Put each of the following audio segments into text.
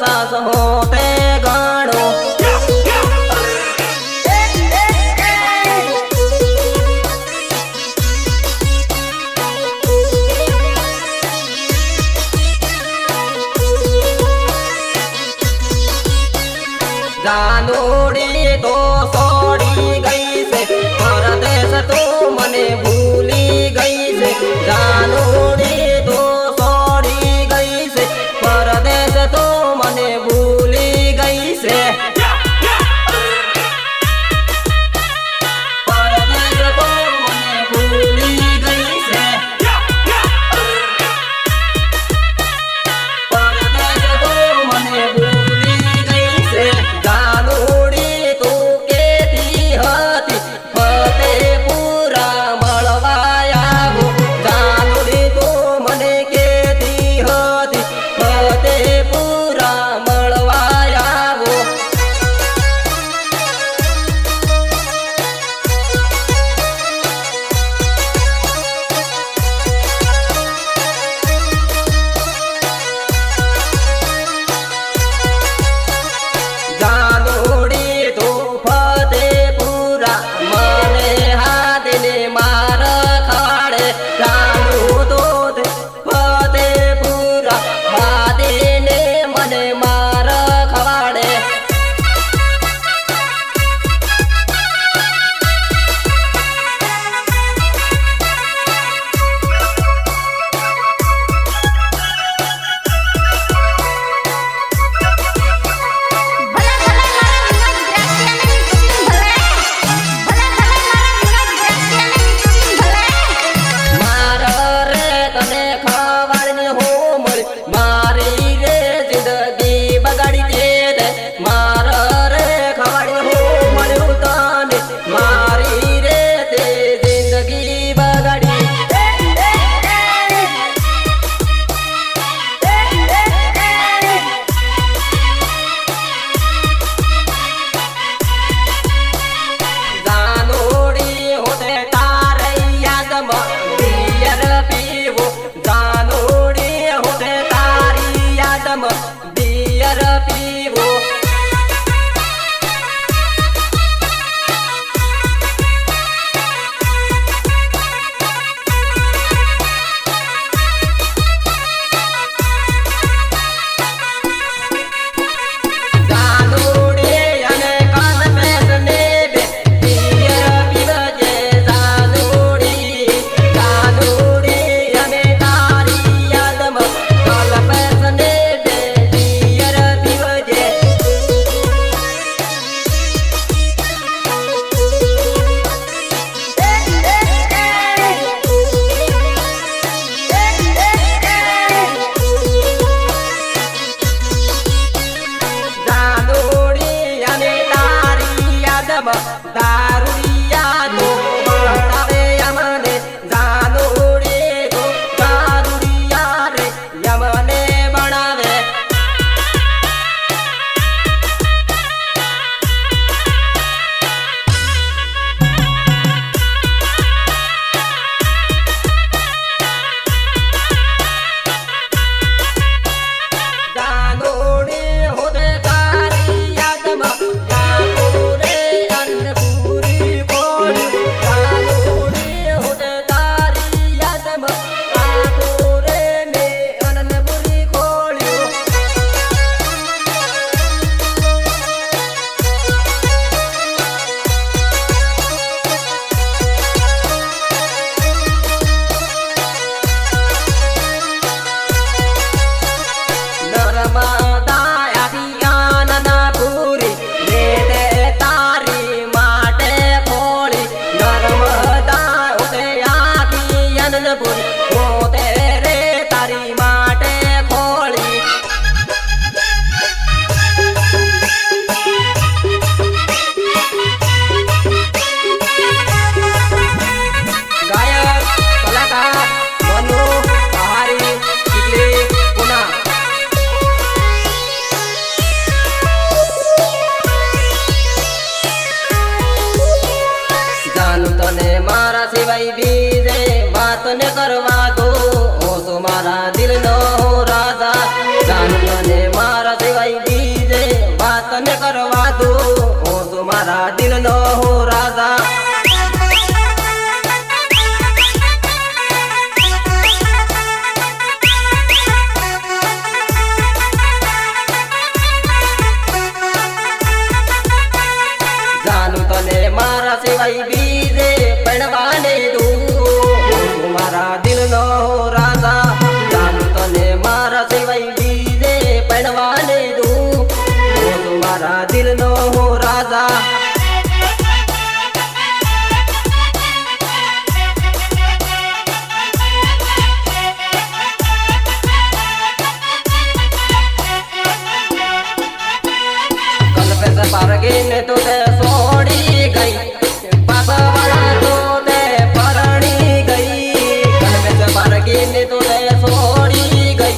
सास होते गाणो जानोड़ी तो सोड़ी गई से परदेश तो मने भूली गई से जानोड़ी तो सोड़ी गई से परदेश तो मने भूली गई से परदेश तो मने भूली गई से परदेश तो मने भूली गई से जानोड़ी तो के सिवाय बीजे पड़वाने दूं तुम्हारा दिल नो राजा जानू तने मारा सिवाय बीजे पड़वाने दूं तुम्हारा दिल नो राजा परगिन तुझे छोड़ी गई बसवाड़ा तुझे परणी गई कलमे से परगिन तुझे छोड़ी गई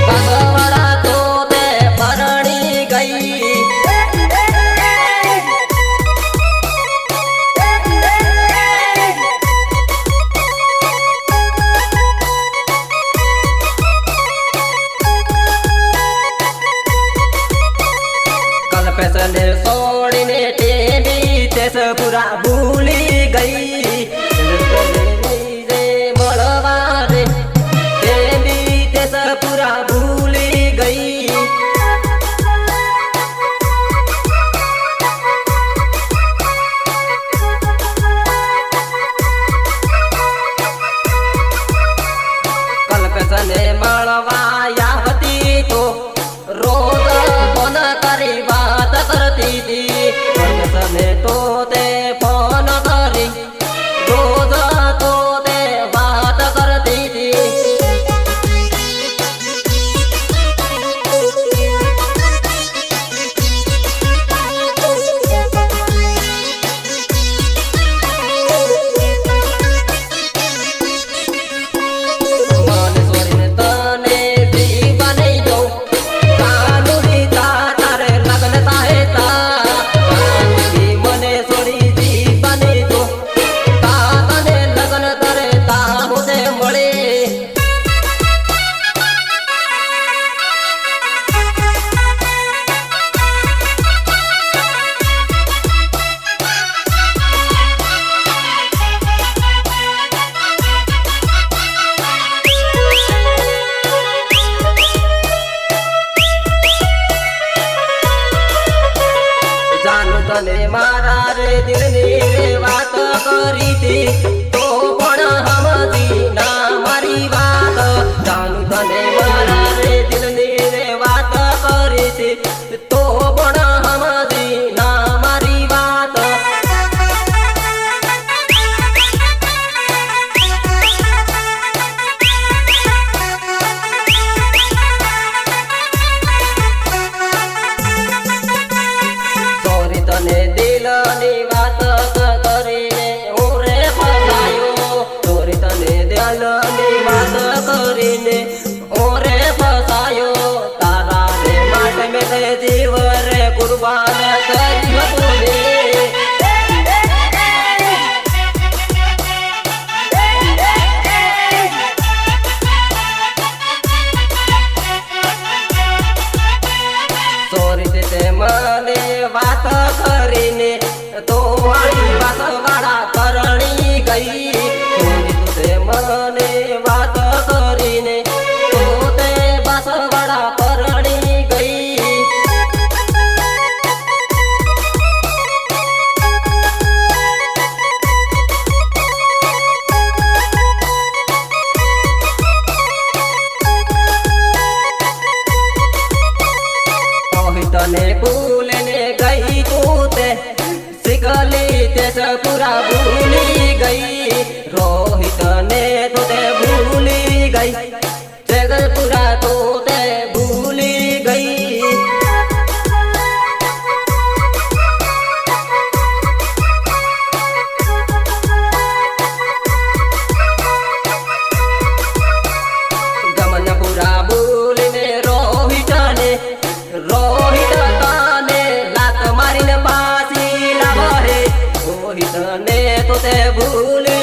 बसवाड़ा तुझे परणी गई कल पैसने सोड़ने टेबी तेस पूरा भूली गई मलवारे टेबी तेस पूरा भूली गई कल पैसने मलवाया होती तो रोज फोन करी बात करती थी समय तो ते फोन करी रोज तो ते बात करती थी तने मारा रे दिल रे बात करी थी तो पण हमदी ना मारी बात जानू तने मारा रे दिल रे बात करी थी तो पण हमदी ना मारी बात तने दिल नी बात करीने ओरे फसायो तोरी तने दिल नी बात करीने ओरे फसायो तारा रे माट में ते जीव रे कुर्बान करी तूने सोरी ते मने बात करीने तो वाली बसवाड़ा करणी गई तुझे मने बात करीने तो ते बसवाड़ा करणी गई तने भूलने गई तू ते सिकली तेस पूरा भूली गई रोहित ने तुझे भूली गई जगत पूरा तुझे भूली गई गमन पूरा भूलने रोहित ताने लात मारिन बासी लावे रोहित ने तुझे भूली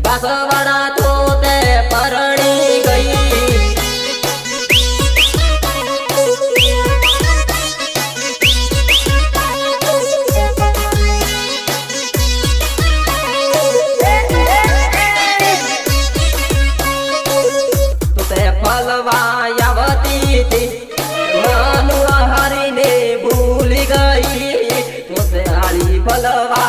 बसवाड़ा तुझे परणी गई तुझे फलवायावती थी मनु हरि ने भूल गई तुझे हरी फलवा